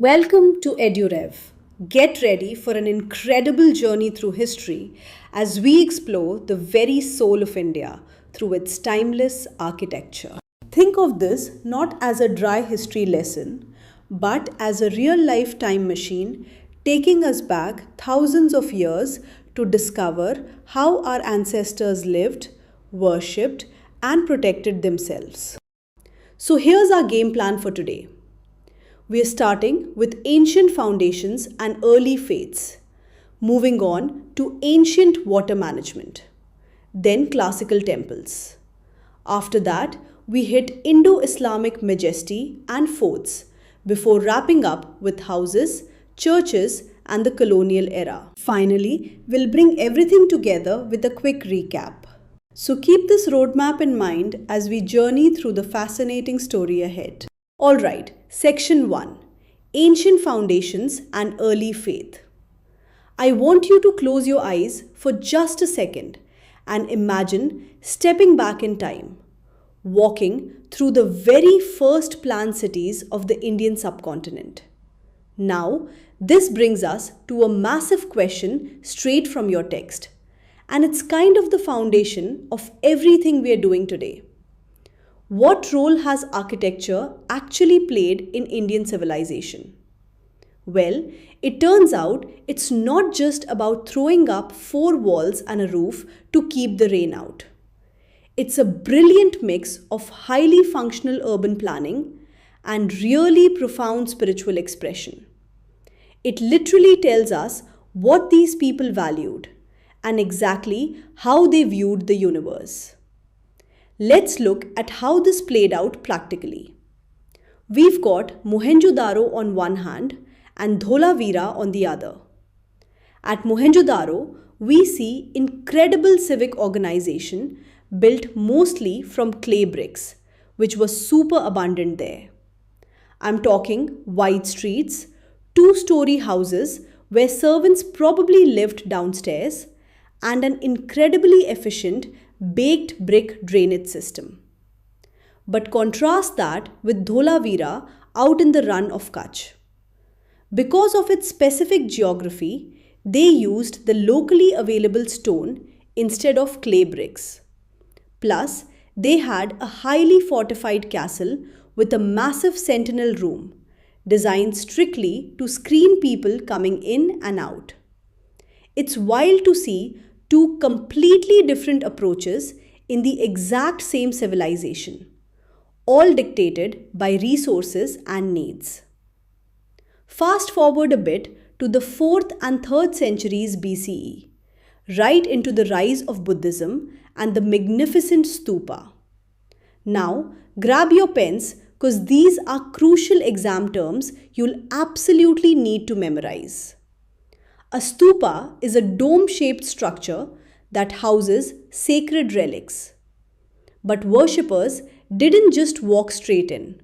Welcome to EduRev. Get ready for an incredible journey through history as we explore the very soul of India through its timeless architecture. Think of this not as a dry history lesson, but as a real life time machine taking us back thousands of years to discover how our ancestors lived, worshipped, and protected themselves. So here's our game plan for today. We are starting with ancient foundations and early faiths, moving on to ancient water management, then classical temples. After that, we hit Indo-Islamic majesty and forts before wrapping up with houses, churches, and the colonial era. Finally, we'll bring everything together with a quick recap. So keep this roadmap in mind as we journey through the fascinating story ahead. Alright, Section 1 Ancient Foundations and Early Faith. I want you to close your eyes for just a second and imagine stepping back in time, walking through the very first planned cities of the Indian subcontinent. Now, this brings us to a massive question straight from your text, and it's kind of the foundation of everything we are doing today. What role has architecture actually played in Indian civilization? Well, it turns out it's not just about throwing up four walls and a roof to keep the rain out. It's a brilliant mix of highly functional urban planning and really profound spiritual expression. It literally tells us what these people valued and exactly how they viewed the universe. Let's look at how this played out practically. We've got Mohenjo-daro on one hand and Dholavira on the other. At Mohenjo-daro, we see incredible civic organization built mostly from clay bricks, which was super abundant there. I'm talking wide streets, two-story houses where servants probably lived downstairs, and an incredibly efficient baked brick drainage system. But contrast that with Dholavira out in the run of Kutch. Because of its specific geography, they used the locally available stone instead of clay bricks. Plus, they had a highly fortified castle with a massive sentinel room, designed strictly to screen people coming in and out. It's wild to see two completely different approaches in the exact same civilization, all dictated by resources and needs. Fast forward a bit to the 4th and 3rd centuries BCE, right into the rise of Buddhism and the magnificent stupa. Now, grab your pens because these are crucial exam terms you'll absolutely need to memorize. A stupa is a dome-shaped structure that houses sacred relics. But worshippers didn't just walk straight in.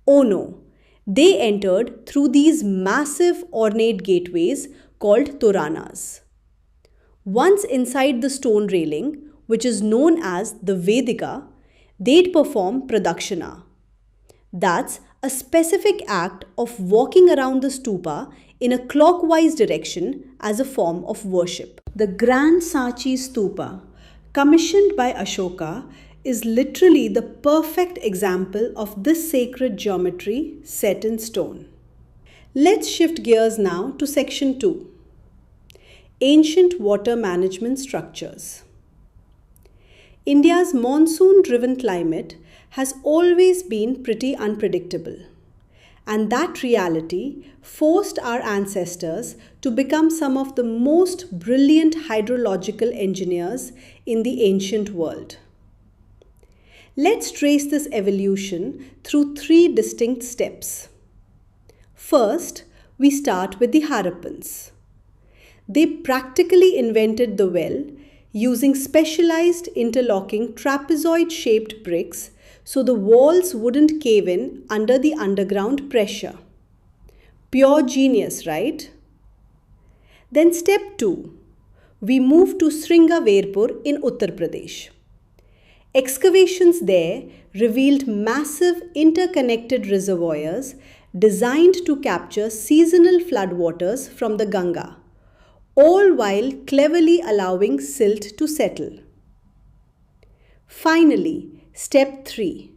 Oh no, they entered through these massive ornate gateways called toranas. Once inside the stone railing, which is known as the Vedika, they'd perform pradakshina. That's a specific act of walking around the stupa in a clockwise direction as a form of worship. The Grand Sachi Stupa, commissioned by Ashoka, is literally the perfect example of this sacred geometry set in stone. Let's shift gears now to section 2. Ancient water management structures. India's monsoon-driven climate has always been pretty unpredictable, and that reality forced our ancestors to become some of the most brilliant hydrological engineers in the ancient world. Let's trace this evolution through 3 distinct steps. First, we start with the Harappans. They practically invented the well using specialized interlocking trapezoid-shaped bricks so the walls wouldn't cave in under the underground pressure. Pure genius, right? Then step 2. We move to Sringaverpur in Uttar Pradesh. Excavations there revealed massive interconnected reservoirs designed to capture seasonal floodwaters from the Ganga, all while cleverly allowing silt to settle. Finally, step 3.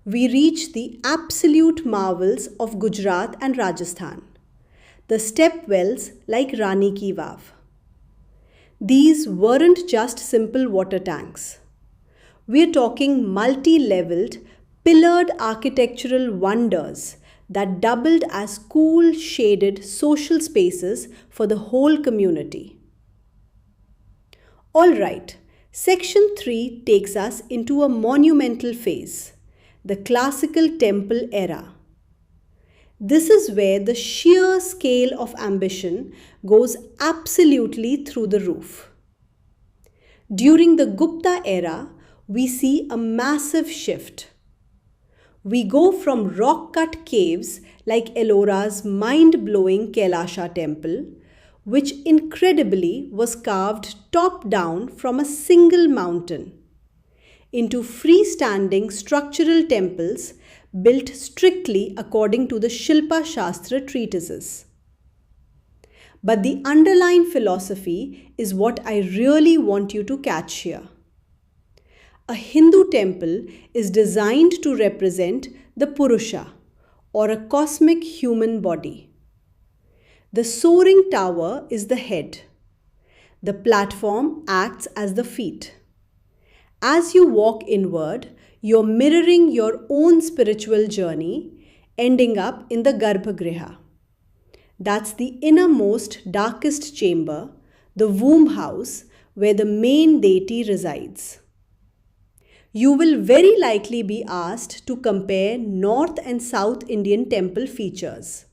We reach the absolute marvels of Gujarat and Rajasthan, the step wells like Rani Ki Vav. These weren't just simple water tanks. We're talking multi-leveled, pillared architectural wonders that doubled as cool, shaded social spaces for the whole community. Alright, section 3 takes us into a monumental phase, the classical temple era. This is where the sheer scale of ambition goes absolutely through the roof. During the Gupta era, we see a massive shift. We go from rock-cut caves like Ellora's mind-blowing Kailasha temple, which incredibly was carved top-down from a single mountain, into freestanding structural temples built strictly according to the Shilpa Shastra treatises. But the underlying philosophy is what I really want you to catch here. A Hindu temple is designed to represent the Purusha, or a cosmic human body. The soaring tower is the head. The platform acts as the feet. As you walk inward, you're mirroring your own spiritual journey, ending up in the Garbhagriha. That's the innermost, darkest chamber, the womb house, where the main deity resides. You will very likely be asked to compare North and South Indian temple features.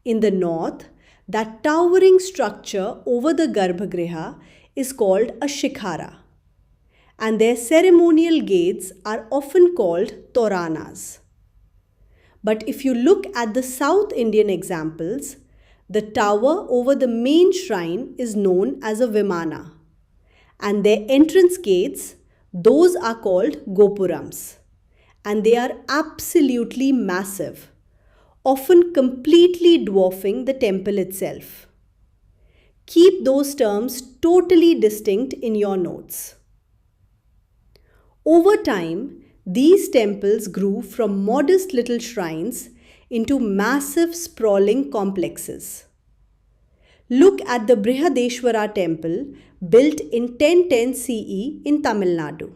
In the north, that towering structure over the Garbhagriha is called a shikhara, and their ceremonial gates are often called toranas. But if you look at the South Indian examples, the tower over the main shrine is known as a vimana, and their entrance gates, those are called gopurams, and they are absolutely massive, often completely dwarfing the temple itself. Keep those terms totally distinct in your notes. Over time, these temples grew from modest little shrines into massive sprawling complexes. Look at the Brihadeshwara temple built in 1010 CE in Tamil Nadu.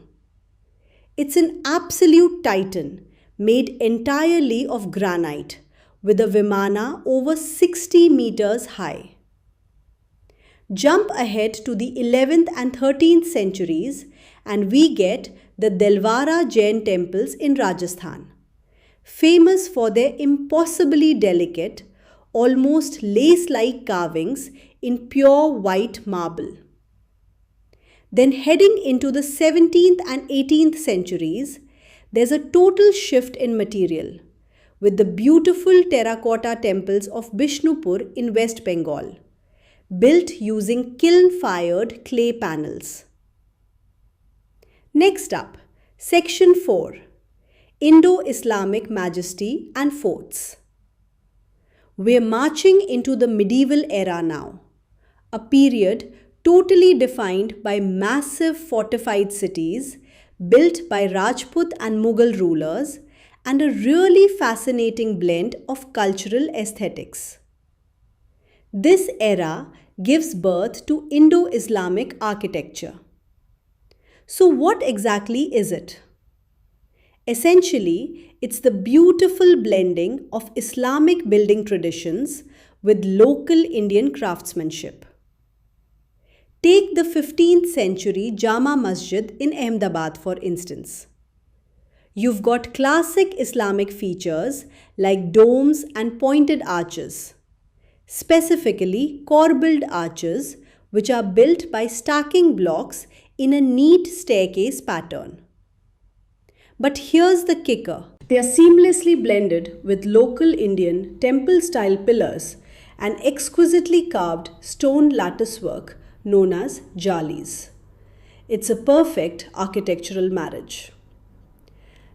It's an absolute titan made entirely of granite with a vimana over 60 meters high. Jump ahead to the 11th and 13th centuries and we get the Delwara Jain temples in Rajasthan, famous for their impossibly delicate, almost lace-like carvings in pure white marble. Then heading into the 17th and 18th centuries, there's a total shift in material, with the beautiful terracotta temples of Bishnupur in West Bengal, built using kiln-fired clay panels. Next up, Section 4, Indo-Islamic Majesty and Forts. We're marching into the medieval era now, a period totally defined by massive fortified cities built by Rajput and Mughal rulers and a really fascinating blend of cultural aesthetics. This era gives birth to Indo-Islamic architecture. So what exactly is it? Essentially, it's the beautiful blending of Islamic building traditions with local Indian craftsmanship. Take the 15th century Jama Masjid in Ahmedabad for instance. You've got classic Islamic features like domes and pointed arches, specifically corbelled arches which are built by stacking blocks in a neat staircase pattern. But here's the kicker. They are seamlessly blended with local Indian temple-style pillars and exquisitely carved stone lattice work known as jalis. It's a perfect architectural marriage.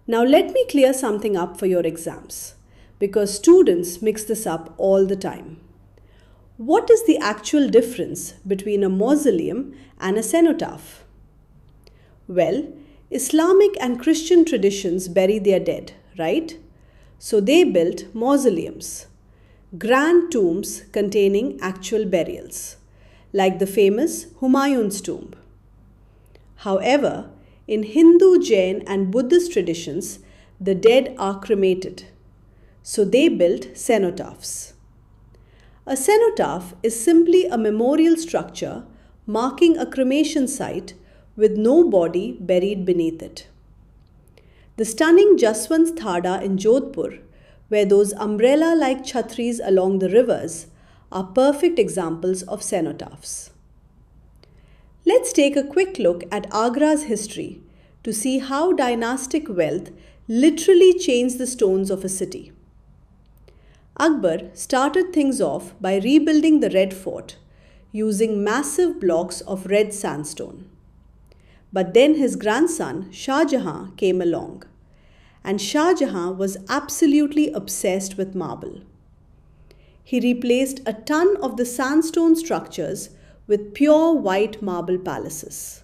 Now let me clear something up for your exams. because students mix this up all the time. What is the actual difference between a mausoleum and a cenotaph? Well, Islamic and Christian traditions bury their dead, right? So they built mausoleums, grand tombs containing actual burials, like the famous Humayun's tomb. However, in Hindu, Jain, and Buddhist traditions, the dead are cremated, so they built cenotaphs. A cenotaph is simply a memorial structure marking a cremation site with no body buried beneath it. The stunning Jaswant Thada in Jodhpur, where those umbrella-like chhatris along the rivers are perfect examples of cenotaphs. Let's take a quick look at Agra's history to see how dynastic wealth literally changed the stones of a city. Akbar started things off by rebuilding the Red Fort using massive blocks of red sandstone. But then his grandson Shah Jahan came along, and Shah Jahan was absolutely obsessed with marble. He replaced a ton of the sandstone structures with pure white marble palaces.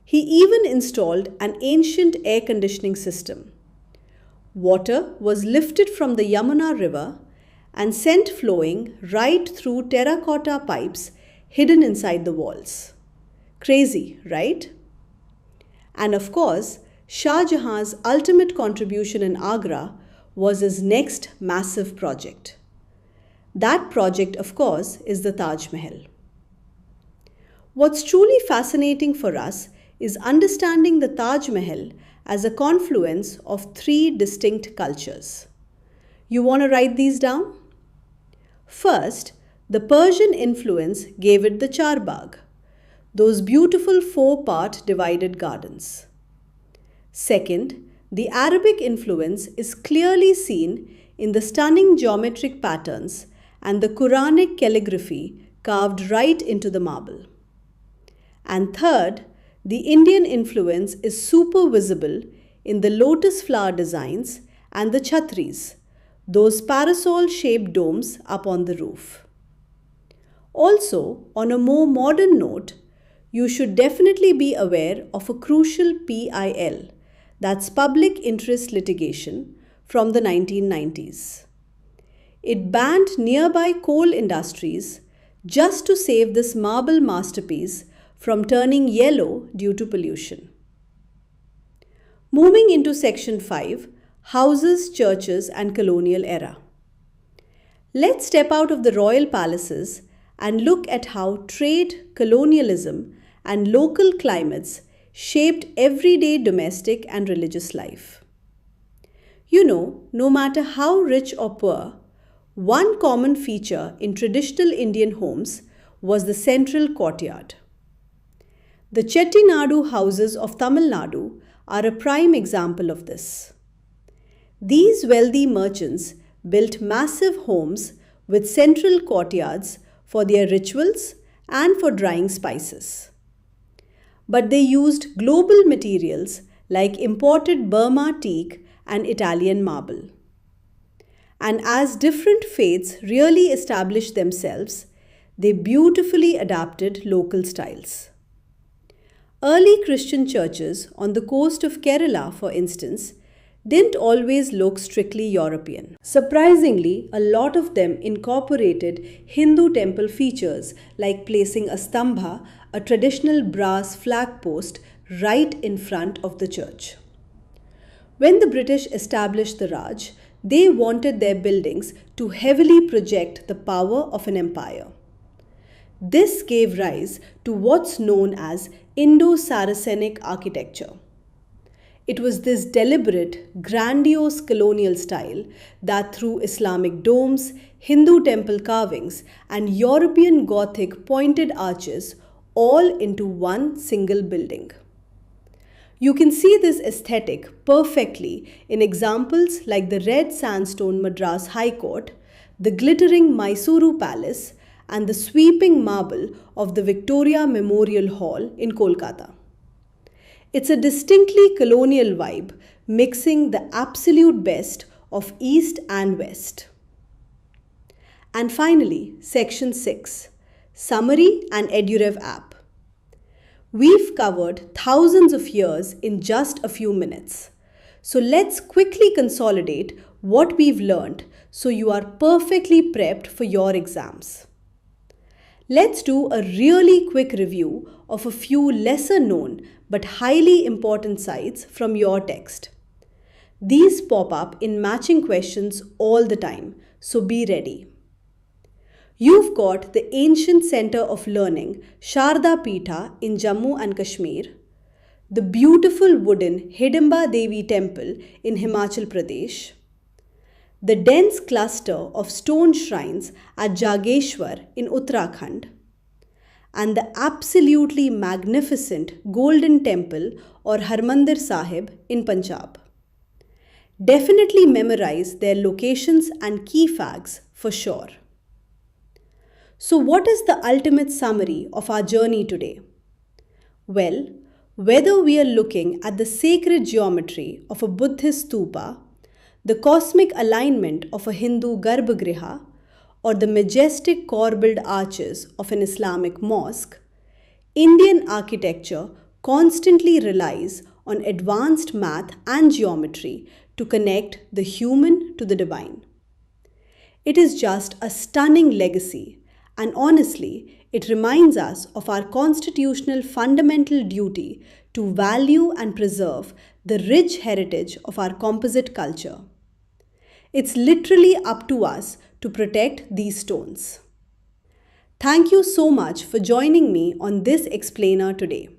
He even installed an ancient air conditioning system. Water was lifted from the Yamuna River and sent flowing right through terracotta pipes hidden inside the walls. Crazy, right? And of course, Shah Jahan's ultimate contribution in Agra was his next massive project. That project, of course, is the Taj Mahal. What's truly fascinating for us is understanding the Taj Mahal as a confluence of three distinct cultures. You want to write these down? First, the Persian influence gave it the Charbagh, those beautiful four-part divided gardens. Second, the Arabic influence is clearly seen in the stunning geometric patterns and the Quranic calligraphy carved right into the marble. And third, the Indian influence is super visible in the lotus flower designs and the chhatris, those parasol-shaped domes up on the roof. Also, on a more modern note, you should definitely be aware of a crucial PIL, that's public interest litigation, from the 1990s. It banned nearby coal industries just to save this marble masterpiece from turning yellow due to pollution. Moving into section 5, houses, churches and colonial era. Let's step out of the royal palaces and look at how trade, colonialism and local climates shaped everyday domestic and religious life. You know, no matter how rich or poor, one common feature in traditional Indian homes was the central courtyard. The Chettinadu houses of Tamil Nadu are a prime example of this. These wealthy merchants built massive homes with central courtyards for their rituals and for drying spices. But they used global materials like imported Burma teak and Italian marble. And as different faiths really established themselves, they beautifully adapted local styles. Early Christian churches on the coast of Kerala, for instance, didn't always look strictly European. Surprisingly, a lot of them incorporated Hindu temple features like placing a stambha, a traditional brass flag post, right in front of the church. When the British established the Raj, they wanted their buildings to heavily project the power of an empire. This gave rise to what's known as Indo-Saracenic architecture. It was this deliberate, grandiose colonial style that threw Islamic domes, Hindu temple carvings, and European Gothic pointed arches all into one single building. You can see this aesthetic perfectly in examples like the red sandstone Madras High Court, the glittering Mysuru Palace, and the sweeping marble of the Victoria Memorial Hall in Kolkata. It's a distinctly colonial vibe, mixing the absolute best of East and West. And finally, Section 6, Summary and EduRev app. We've covered thousands of years in just a few minutes. So let's quickly consolidate what we've learned so you are perfectly prepped for your exams. Let's do a really quick review of a few lesser known but highly important sites from your text. These pop up in matching questions all the time, so be ready. You've got the ancient center of learning Sharda Peetha in Jammu and Kashmir, the beautiful wooden Hidimba Devi temple in Himachal Pradesh, the dense cluster of stone shrines at Jageshwar in Uttarakhand, and the absolutely magnificent Golden Temple or Harmandir Sahib in Punjab. Definitely memorize their locations and key facts for sure. So what is the ultimate summary of our journey today? Well, whether we are looking at the sacred geometry of a Buddhist stupa, the cosmic alignment of a Hindu Garbhagriha, or the majestic corbelled arches of an Islamic mosque, Indian architecture constantly relies on advanced math and geometry to connect the human to the divine. It is just a stunning legacy, and honestly, it reminds us of our constitutional fundamental duty to value and preserve the rich heritage of our composite culture. It's literally up to us to protect these stones. Thank you so much for joining me on this explainer today.